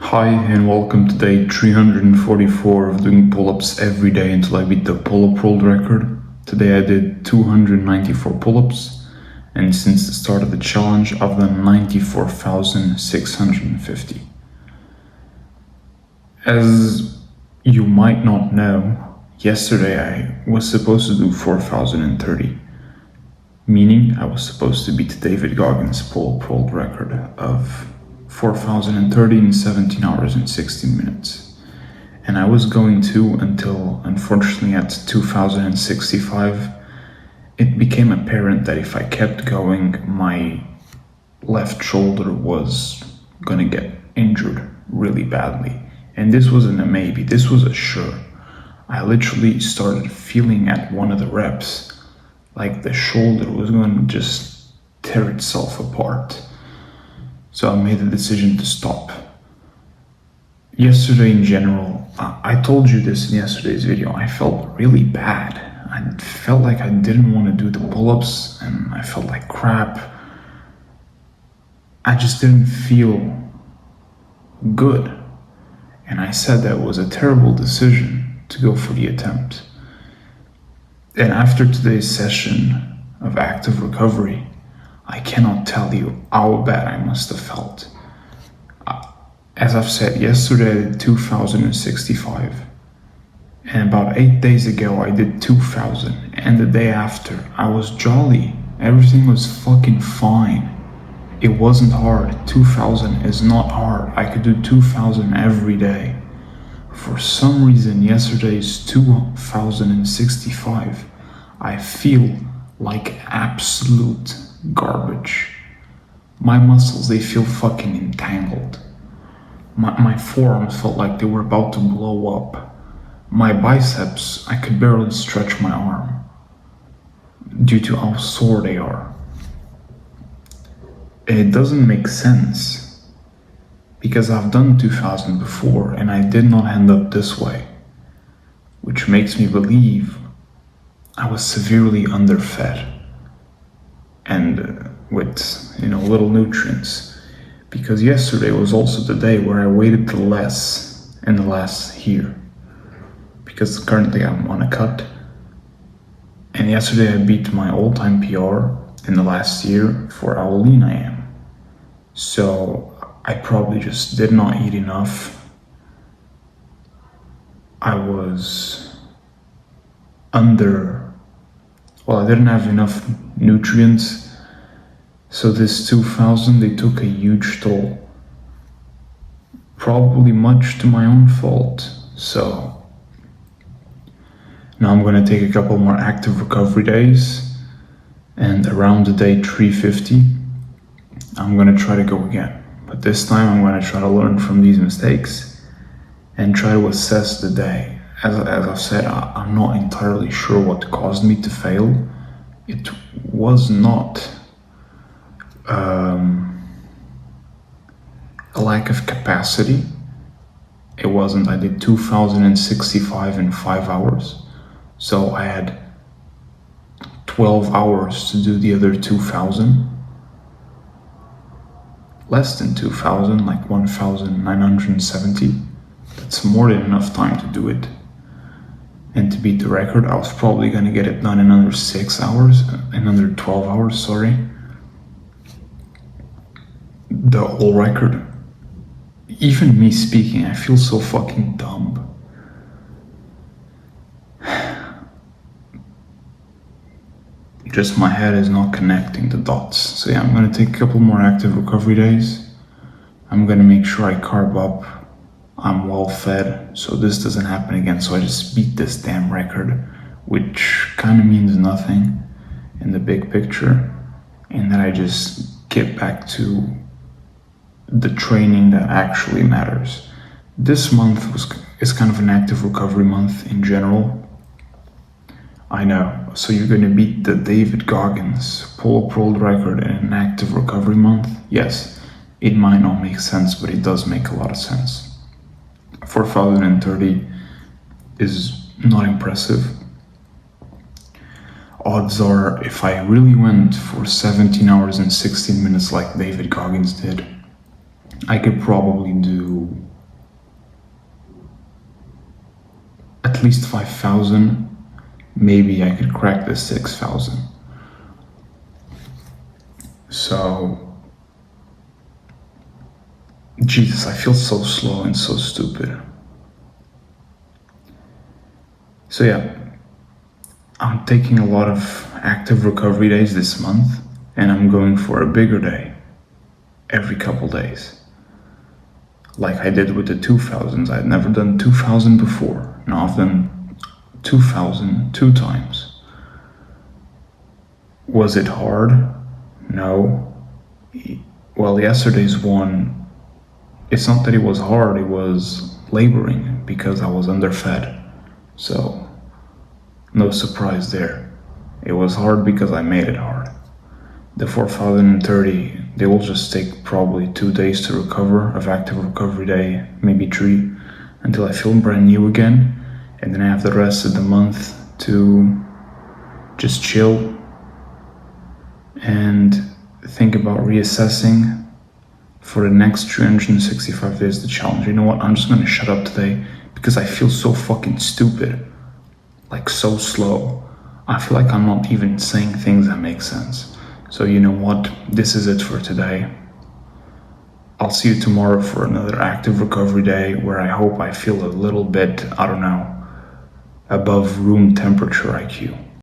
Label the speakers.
Speaker 1: Hi and welcome to day 344 of doing pull-ups every day until I beat the pull-up world record. Today I did 294 pull-ups, and since the start of the challenge I've done 94,650. As you might not know, yesterday I was supposed to do 4,030, meaning I was supposed to beat David Goggins' pull-up world record of 4,030 in 17 hours and 16 minutes. And I was going to until, unfortunately, at 2,065, it became apparent that if I kept going, my left shoulder was gonna get injured really badly. And this wasn't a maybe, this was a sure. I literally started feeling at one of the reps like the shoulder was gonna just tear itself apart. So I made the decision to stop. Yesterday in general, I told you this in yesterday's video, I felt really bad. I felt like I didn't want to do the pull-ups and I felt like crap. I just didn't feel good. And I said that it was a terrible decision to go for the attempt. And after today's session of active recovery, I cannot tell you how bad I must have felt. As I've said, yesterday I did 2,065. And about 8 days ago I did 2,000. And the day after, I was jolly. Everything was fucking fine. It wasn't hard. 2,000 is not hard. I could do 2,000 every day. For some reason, yesterday's 2,065, I feel like absolute garbage. My muscles, they feel fucking entangled. My forearms felt like they were about to blow up. My biceps, I could barely stretch my arm due to how sore they are. It doesn't make sense because I've done 2,000 before and I did not end up this way, which makes me believe I was severely underfed and with little nutrients, because yesterday was also the day where I waited the less in the last year, because currently I'm on a cut, and yesterday I beat my all-time PR in the last year for how lean I am. So I probably just did not eat enough. I was I didn't have enough nutrients. So this 2,000, they took a huge toll. Probably much to my own fault. So now I'm gonna take a couple more active recovery days, and around the day 350, I'm gonna try to go again. But this time I'm gonna try to learn from these mistakes and try to assess the day. As I've said, I'm not entirely sure what caused me to fail. It was not a lack of capacity. It wasn't. I did 2,065 in 5 hours. So I had 12 hours to do the other 2,000. Less than 2,000, like 1,970. That's more than enough time to do it. And to beat the record, I was probably gonna get it done in under 6 hours, in under 12 hours, sorry. The whole record. Even me speaking, I feel so fucking dumb. Just my head is not connecting the dots. So yeah, I'm gonna take a couple more active recovery days. I'm gonna make sure I carb up. I'm well fed, so this doesn't happen again. So I just beat this damn record, which kind of means nothing in the big picture, and that I just get back to the training that actually matters. This month is kind of an active recovery month in general. I know, so you're gonna beat the David Goggins pull-up world record in an active recovery month? Yes, it might not make sense, but it does make a lot of sense. 4,030 is not impressive. Odds are, if I really went for 17 hours and 16 minutes like David Goggins did, I could probably do at least 5,000. Maybe I could crack the 6,000. So, Jesus, I feel so slow and so stupid. So yeah, I'm taking a lot of active recovery days this month, and I'm going for a bigger day every couple days. Like I did with the 2000s. I'd never done 2000 before. Now I've done 2000 2 times. Was it hard? No. Well, yesterday's one, it's not that it was hard, it was laboring because I was underfed. So, no surprise there. It was hard because I made it hard. The 4030, they will just take probably 2 days to recover, of active recovery day, maybe 3, until I feel brand new again. And then I have the rest of the month to just chill and think about reassessing for the next 365 days the challenge. You know what? I'm just gonna shut up today because I feel so fucking stupid. Like so slow. I feel like I'm not even saying things that make sense. So you know what? This is it for today. I'll see you tomorrow for another active recovery day where I hope I feel a little bit, I don't know, above room temperature IQ.